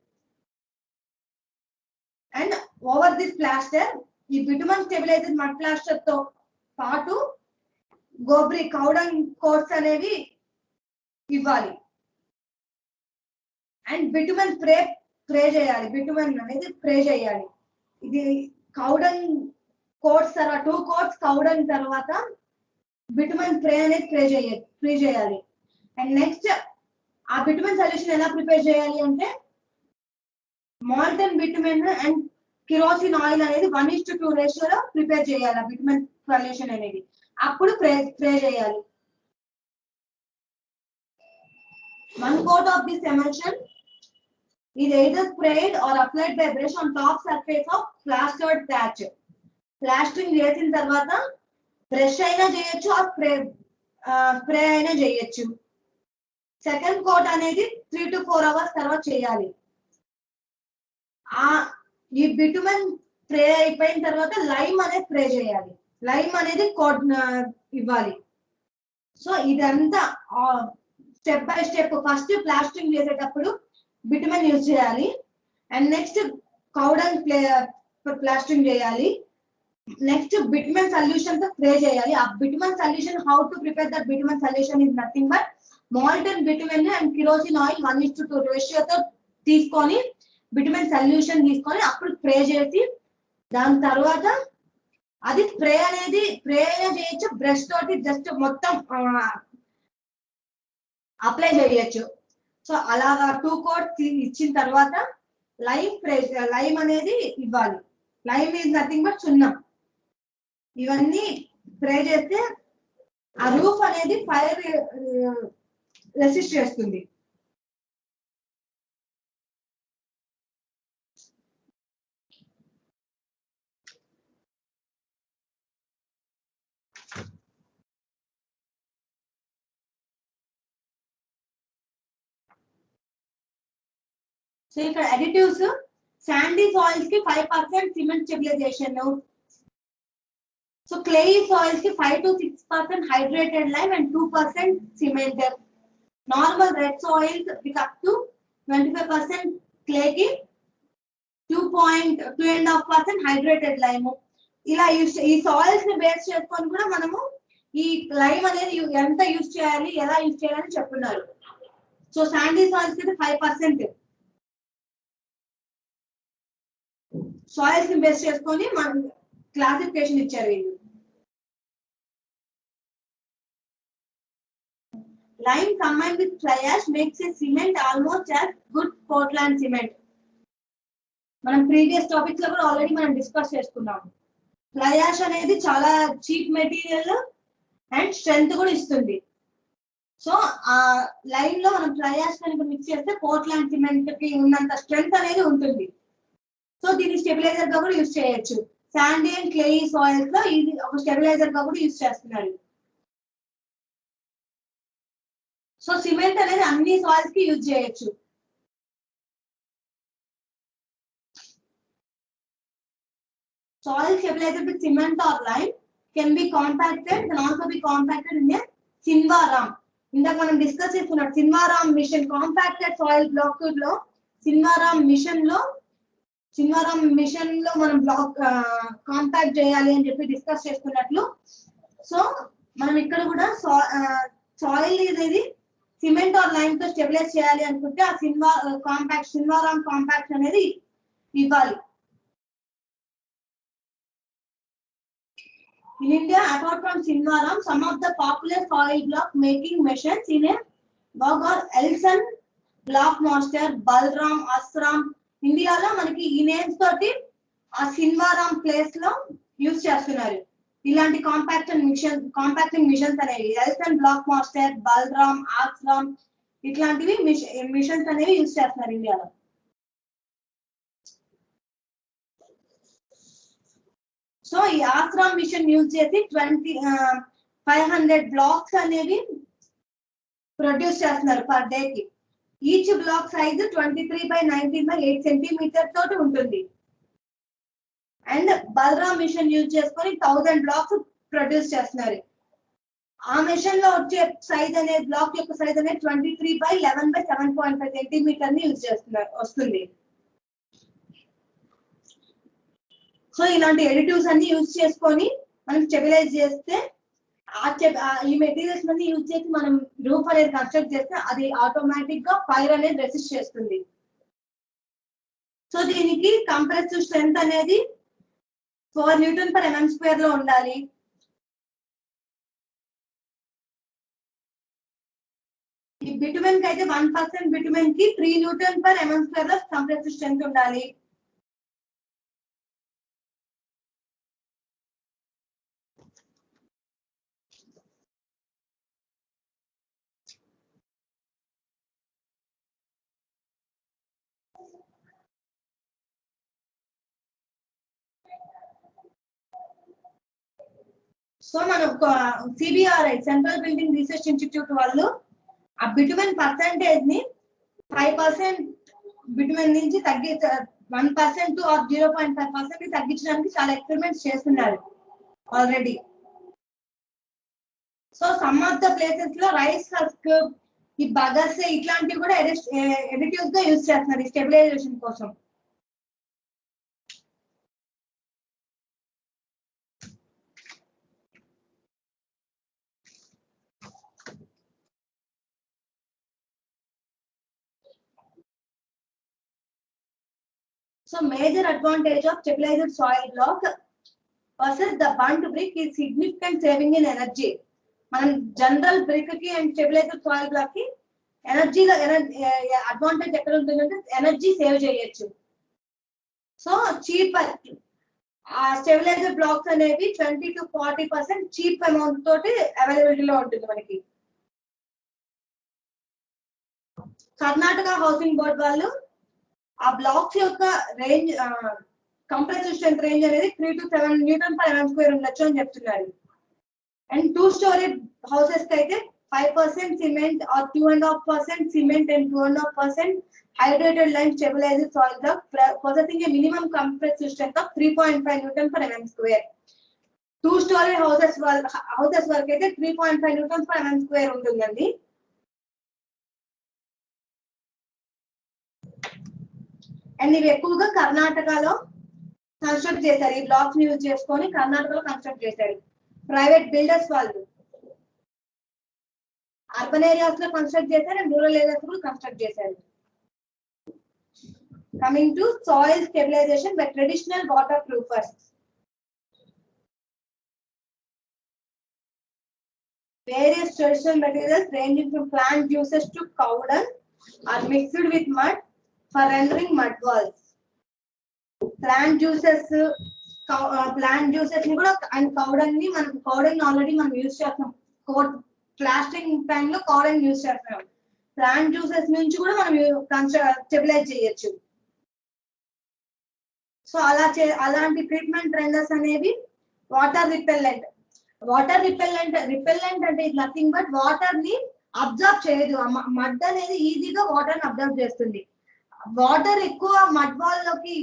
Speaker 1: అండ్ ఓవర్ దిస్ ప్లాస్టర్ ఈ బిటుమెన్ స్టెబిలైజర్ మడ్ ప్లాస్టర్ తో పాటు గోబ్రీ కౌడంగ్ కోట్స్ అనేవి ఇవ్వాలి. అండ్ బిటుమెన్ స్ప్రే చేయాలి. బిటుమెన్ అనేది స్ప్రే చేయాలి. ఇది కౌడంగ్ కోట్స్ తర్వాత 2 కోట్స్ కౌడంగ్ తర్వాత బిటుమెన్ స్ప్రే అనేది స్ప్రే చేయాలి. అండ్ నెక్స్ట్ ఆ బిటుమెన్ సొల్యూషన్ ఎలా ప్రిపేర్ చేయాలి అంటే molten bitumen and kerosene oil అనేది 1:2 రేషియోలో ప్రిపేర్ చేయాలి. ఆ బిటుమెన్ సొల్యూషన్ అనేది అప్పుడు స్ప్రే చేయాలి. 1 quart of this emulsion is either sprayed or applied by brush on top surface of plastered thatch. Plastering చేసిన తర్వాత బ్రష్ అయినా చేయొచ్చు ఆ స్ప్రే అయినా చేయొచ్చు. సెకండ్ కోట్ అనేది 3 to 4 hours తర్వాత చేయాలి. ఈ బిటుమెన్ స్ప్రే అయిపోయిన తర్వాత లైమ్ అనేది స్ప్రే చేయాలి. లైమ్ అనేది కోట్ ఇవ్వాలి. సో ఇదంతా step by step first plastering చేసేటప్పుడు బిటుమెన్ యూజ్ చేయాలి. అండ్ నెక్స్ట్ కౌడంగ్ ప్లాస్టింగ్ చేయాలి. నెక్స్ట్ బిటుమెన్ సొల్యూషన్ తో స్ప్రే చేయాలి. ఆ bitumen solution how to prepare that bitumen solution is nothing but molten bitumen and kerosene oil 1:2 రేషియోతో తీసుకొని bitumen solution తీసుకొని అప్పుడు spray చేసి దాని తర్వాత అది స్ప్రే అయినా చేయొచ్చు, బ్రష్ తోటి జస్ట్ మొత్తం అప్లై చేయొచ్చు. సో అలాగా 2 కోట్స్ ఇచ్చిన తర్వాత లైమ్ అనేది ఇవ్వాలి. లైమ్ ఈజ్ నథింగ్ బట్ సున్నం. ఇవన్నీ స్ప్రే చేస్తే ఆ రూఫ్ అనేది ఫైర్ రెసిస్ట్ చేస్తుంది. సో ఇక్కడ అడిటివ్స్ శాండీ సాయిల్స్ కి 5% సిమెంట్ స్టెబిలైజేషన్. సో క్లేయి సాయిల్స్ కి 5 to 6% hydrated lime and 2% cement. Normal red soils with up to 25% clay కి 2.5% హైడ్రేటెడ్ లైమ్. ఇలా ఈ సాయిల్స్ ని బేస్ చేసుకొని కూడా మనము ఈ లైమ్ అనేది ఎంత యూజ్ చేయాలి, ఎలా యూజ్ చేయాలని చెప్తున్నారు. సో శాండీ సాయిల్స్ కి 5% సాయిల్స్ ని బేస్ చేసుకొని మనం క్లాసిఫికేషన్ ఇచ్చారు వీళ్ళు. Lime combined with fly ash makes a cement almost as good Portland cement. మనం ప్రీవియస్ టాపిక్స్ లో కూడా ఆల్రెడీ మనం డిస్కస్ చేసుకున్నాం. ఫ్లై యాష్ అనేది చాలా చీప్ మెటీరియల్ అండ్ స్ట్రెంగ్త్ కూడా ఇస్తుంది. సో ఆ లైన్ లో మనం ఫ్లై యాష్ కనుక మిక్స్ చేస్తే పోర్ట్లాండ్ సిమెంట్ కి ఉన్నంత స్ట్రెంగ్త్ అనేది ఉంటుంది. సో దీన్ని స్టెబిలైజర్ గా కూడా యూజ్ చేయొచ్చు. శాండీ అండ్ క్లే సాయిల్స్ లో ఇది ఒక స్టెబిలైజర్ గా కూడా యూజ్ చేస్తున్నారు. సో సిమెంట్ అనేది అన్ని సాయిల్స్ కి యూజ్ చేయొచ్చు. Soil stabilized with cement or lime can be compacted, can also be compacted in a Sinvaram. ఇందాక మనం డిస్కస్ చేసుకున్నాం సిన్వారామ్ మిషన్ కాంపాక్టెడ్ సాయిల్ బ్లాక్ లో సిన్వారామ్ మిషన్ లో మనం బ్లాక్ కాంపాక్ట్ చేయాలి అని చెప్పి డిస్కస్ చేసుకున్నట్లు. సో మనం ఇక్కడ కూడా సాయిల్ అనేది సిమెంట్ ఆర్ లైమ్ తో స్టెబిలైజ్ చేయాలి అనుకుంటే ఆ సిన్వారామ్ కాంపాక్ట్ అనేది ఇవ్వాలి. In India, apart from Sinvaram, some of the popular soil block making machines in a work are Elson, Blockmaster, Balram, Asram. ఇండియాలో మనకి ఈ నేమ్స్ తోటి ఆ సిన్వారాం ప్లేస్ లో యూజ్ చేస్తున్నారు. ఇలాంటి కాంపాక్టింగ్ మిషన్స్ అనేవి ఎల్సన్, బ్లాక్ మాస్టర్, బల్రామ్, ఆస్రామ్ ఇట్లాంటివి మిషన్స్ అనేవి యూజ్ చేస్తున్నారు ఇండియాలో. సో ఈ ఆస్రామ్ మిషన్ యూజ్ చేసి 500 బ్లాక్స్ అనేవి ప్రొడ్యూస్ చేస్తున్నారు పర్ డే కి. ఈచ్ బ్లాక్ సైజ్ 23/19/8 సెంటీమీటర్ తోటి ఉంటుంది. అండ్ బల్రామ్ మిషన్ యూజ్ చేసుకొని 1000 బ్లాక్స్ ప్రొడ్యూస్ చేస్తున్నారు. ఆ మిషన్ లో వచ్చే సైజ్ అనే బ్లాక్ యొక్క సైజ్ అనేది 23/11/7.5 సెంటీమీటర్ ని యూజ్ చేస్తున్నారు వస్తుంది. సో ఇలాంటి ఎడిటివ్స్ అన్ని యూజ్ చేసుకొని మనం స్టెబిలైజ్ చేస్తే ఈ మెటీరియల్స్ అన్ని యూజ్ చేసి మనం రూఫ్ అనేది కన్స్ట్రక్ట్ చేస్తే అది ఆటోమేటిక్ గా ఫైర్ అనేది రెసిస్ట్ చేస్తుంది. సో దీనికి కంప్రెసివ్ స్ట్రెంగ్త్ అనేది 4 Newton/mm² లో ఉండాలి. ఈ బిటుమెన్ కి అయితే 1% బిటుమెన్ కి 3 Newton/mm² లో కంప్రెసివ్ స్ట్రెంగ్త్ ఉండాలి. సో మన CBRI central building research institute వాళ్ళు ఆ బిటుమెన్ పర్సెంటేజ్ ని 5% బిటుమెన్ నుంచి 1% ఆర్ 0.5% తగ్గించడానికి చాలా ఎక్స్పెరిమెంట్స్ చేస్తున్నారు already. So some of the places లో రైస్ హస్క్, ఈ బగస్ ఇట్లాంటివి కూడా ఎడిటివ్స్ గా యూజ్ చేస్తున్నారు ఈ స్టెబిలైజేషన్ కోసం. So major advantage of stabilized soil block versus the burnt brick is significant saving in energy. మనం జనరల్ బ్రిక్ కి అండ్ స్టెబిలైజ్డ్ సాయిల్ బ్లాక్ కి ఎనర్జీలో అడ్వాంటేజ్ ఎక్కడ ఉంటుందంటే ఎనర్జీ సేవ్ చేయొచ్చు. సో చీపర్ ఆ స్టెబిలైజ్డ్ బ్లాక్స్ అనేవి 20 to 40% చీప్ అమౌంట్ తోటి అవైలబిలిటీలో ఉంటుంది మనకి. కర్ణాటక హౌసింగ్ బోర్డ్ వాళ్ళు ఆ బ్లాక్స్ యొక్క రేంజ్ కంప్రెసివ్ స్ట్రెంగ్త్ రేంజ్ అనేది 3 to 7 Newton/mm² ఉండొచ్చు అని చెప్తున్నారు. అండ్ 2-story హౌసెస్ కి అయితే 5% cement or 2.5% cement and 2.5% hydrated lime stabilized soil block possessing a minimum compressive strength of 3.5 Newton/mm². 2-story houses వరకు అయితే 3.5 Newton/mm² ఉంటుందండి. అండ్ ఇవి ఎక్కువగా కర్ణాటకలో కన్స్ట్రక్ట్ చేశారు. ఈ బ్లాక్స్ యూజ్ చేసుకొని కర్ణాటకలో కన్స్ట్రక్ట్ చేశారు ప్రైవేట్ బిల్డర్స్ వాళ్ళు. అర్బన్ ఏరియాస్ లో కన్స్ట్రక్ట్ చేశారు అండ్ రూరల్ ఏరియాస్ లో కన్స్ట్రక్ట్ చేశారు. Coming to soil stabilisation by traditional waterproofers. Various traditional materials ranging from plant juices to cow dung are mixed with mud for rendering mud walls. Plant juices ని కూడా and cow dung ని మనకు cow dung already మనం use చేస్తాం. Plastering time లో cow dung use చేస్తాం. Plant juices నుంచి కూడా మనం స్టెబిలైజ్ చేయొచ్చు. సో అలాంటి ట్రీట్మెంట్ రెండర్స్ అనేవి వాటర్ రిపెల్లెంట్. వాటర్ రిపెల్లెంట్ అంటే ఇది నథింగ్ బట్ వాటర్ ని అబ్జర్వ్ చేయదు. మడ్ అనేది ఈజీగా వాటర్ ని అబ్జర్వ్ చేస్తుంది. వాటర్ ఎక్కువ మడ్ వాల్ లోకి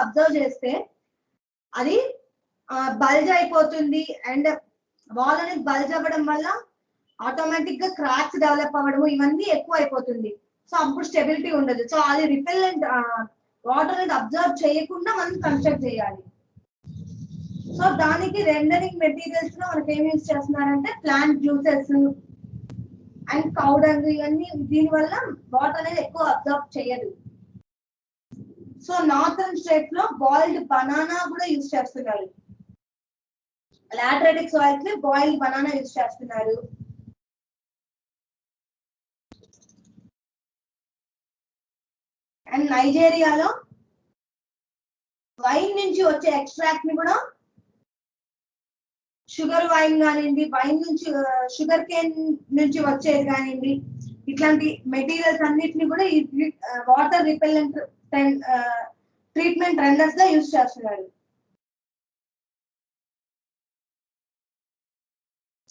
Speaker 1: అబ్జర్వ్ చేస్తే అది బల్జ్ అయిపోతుంది. అండ్ వాల్ అనేది బల్జ్ అవ్వడం వల్ల ఆటోమేటిక్ గా క్రాక్స్ డెవలప్ అవ్వడము ఇవన్నీ ఎక్కువ అయిపోతుంది. సో అప్పుడు స్టెబిలిటీ ఉండదు. సో అది రిపెల్లెంట్ వాటర్ అనేది అబ్జర్వ్ చేయకుండా మనం కన్స్ట్రక్ట్ చేయాలి. సో దానికి రెండరింగ్ మెటీరియల్స్ లో మనకి ఏం యూజ్ చేస్తున్నారంటే plant juices and cow dung ఇవన్నీ. దీని వల్ల వాటర్ అనేది ఎక్కువ అబ్జర్వ్ చేయదు. సో నార్థర్న్ స్టేట్స్ లో బాయిల్డ్ బనానా కూడా యూజ్ చేస్తున్నారు. లాటరైటిక్ సాయిల్స్ లో బాయిల్డ్ బనానా యూజ్ చేస్తున్నారు. అండ్ నైజీరియాలో వైన్ నుంచి వచ్చే ఎక్స్ట్రాక్ట్ ని కూడా షుగర్ వైన్ కానివ్వండి, వైన్ నుంచి షుగర్ కేన్ నుంచి వచ్చేది కానివ్వండి, ఇట్లాంటి మెటీరియల్స్ అన్నిటిని కూడా వాటర్ రిపెల్లెంట్ ట్రీట్మెంట్ రెండర్స్ గా యూజ్ చేస్తున్నారు.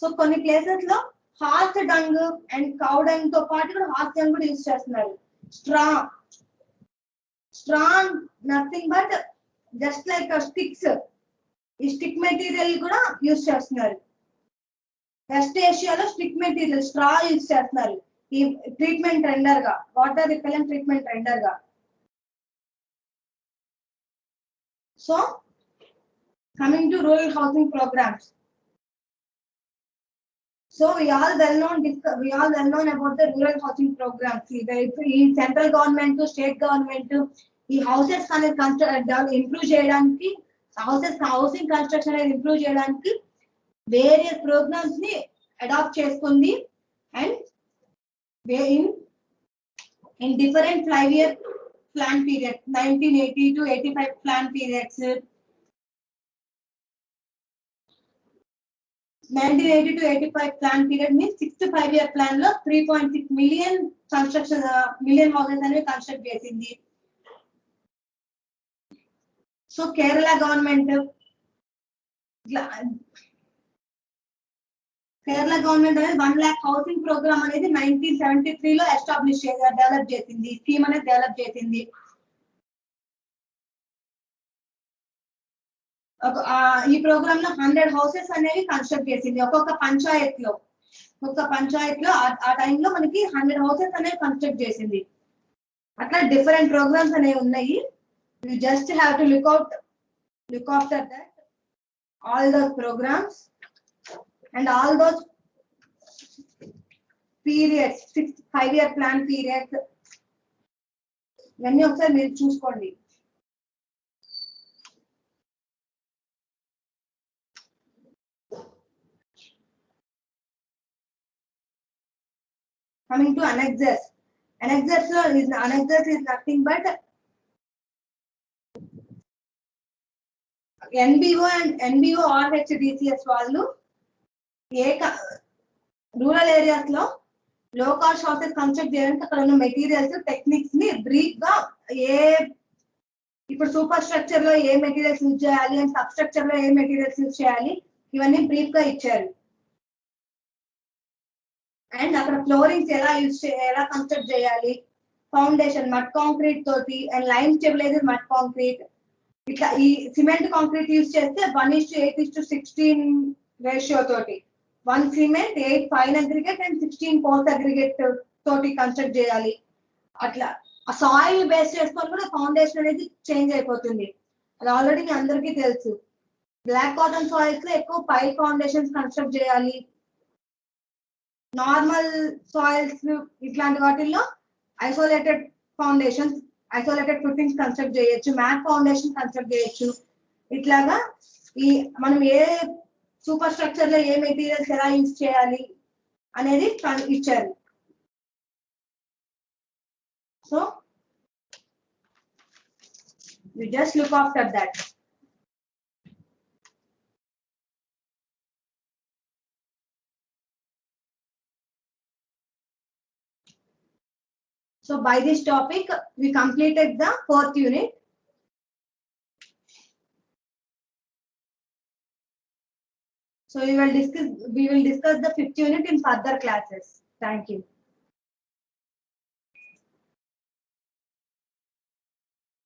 Speaker 1: సో కొన్ని ప్లేసెస్ లో horse dung and cow dung తో పాటు కూడా హార్స్ డంగ్ కూడా యూజ్ చేస్తున్నారు. Straw nothing but just like sticks. ఈ స్టిక్ మెటీరియల్ కూడా యూజ్ చేస్తున్నారు. వెస్ట్ ఏషియాలో స్టిక్ మెటీరియల్ స్ట్రా యూజ్ చేస్తున్నారు ఈ ట్రీట్మెంట్ రెండర్ గా, వాటర్ రిపెల్లెంట్ ట్రీట్మెంట్ రెండర్ గా. So coming to rural housing programmes. So we all well known about the rural housing programs. ఈ central government, state government ఈ houses అనేది improve చేయడానికి, housing construction అనేది improve చేయడానికి various programmes ని adapt చేసుకుంది. And in different 5-year plan period, 1980 to 85 plan periods, 1980 to 85 plan period ని 6th 5-year plan లో 3.6 మిలియన్ హౌసెస్ అనేవి కన్స్ట్రక్ట్ చేసింది. సో కేరళ గవర్నమెంట్ అనేది 1 lakh హౌసింగ్ ప్రోగ్రామ్ అనేది 1973 లో డెవలప్ చేసింది. స్కీమ్ అనేది డెవలప్ చేసింది. ఈ ప్రోగ్రామ్ లో 100 హౌసెస్ అనేవి కన్స్ట్రక్ట్ చేసింది. ఒక్కొక్క పంచాయత్ లో ఆ టైంలో మనకి 100 హౌసెస్ అనేవి కన్స్ట్రక్ట్ చేసింది. అట్లా డిఫరెంట్ ప్రోగ్రామ్స్ అనేవి ఉన్నాయి. You just have to look after that all those programmes and all those periods, 5-year plan periods ఇవన్నీ ఒకసారి మీరు చూసుకోండి. Coming to annexes. Annexes is nothing but NBO RHDCS వాళ్ళు రూరల్ ఏరియాస్ లో లో కాస్ట్ హౌసెస్ కన్స్ట్రక్ట్ చేయడానికి అక్కడ ఉన్న మెటీరియల్స్, టెక్నిక్స్ ని బ్రీఫ్ గా ఇప్పుడు సూపర్ స్ట్రక్చర్ లో ఏ మెటీరియల్స్ యూజ్ చేయాలి అండ్ సబ్ స్ట్రక్చర్ లో ఏ మెటీరియల్స్ యూజ్ చేయాలి ఇవన్నీ బ్రీఫ్ గా ఇచ్చారు. అండ్ అక్కడ ఫ్లోరింగ్స్ ఎలా కన్స్ట్రక్ట్ చేయాలి, ఫౌండేషన్ మడ్ కాంక్రీట్ తోటి and lime stabiliser mud concrete, ఇట్లా ఈ సిమెంట్ కాంక్రీట్ యూజ్ చేస్తే 1:8:16 రేషియో తోటి 1 cement 8 fine aggregate and 16 coarse aggregate తోటి కన్స్ట్రక్ట్ చేయాలి. అట్లా ఆ సాయిల్ బేస్ చేసుకొని కూడా ఫౌండేషన్ అనేది చేంజ్ అయిపోతుంది. అది ఆల్రెడీ మీ అందరికీ తెలుసు. బ్లాక్ కాటన్ సాయిల్స్ లో ఎక్కువ పైల్ ఫౌండేషన్స్ కన్స్ట్రక్ట్ చేయాలి. నార్మల్ సాయిల్స్ ఇట్లాంటి వాటిల్లో ఐసోలేటెడ్ ఫుటింగ్స్ కన్స్ట్రక్ట్ చేయొచ్చు, మ్యాట్ ఫౌండేషన్ కన్స్ట్రక్ట్ చేయొచ్చు. ఇట్లాగా మనం ఏ సూపర్ స్ట్రక్చర్ లో ఏ మెటీరియల్స్ ఎలా యూజ్ చేయాలి అనేది ఇచ్చారు. So we just look after that. So by this topic we completed the 4th unit. So we will discuss the 5th unit in further classes. Thank you.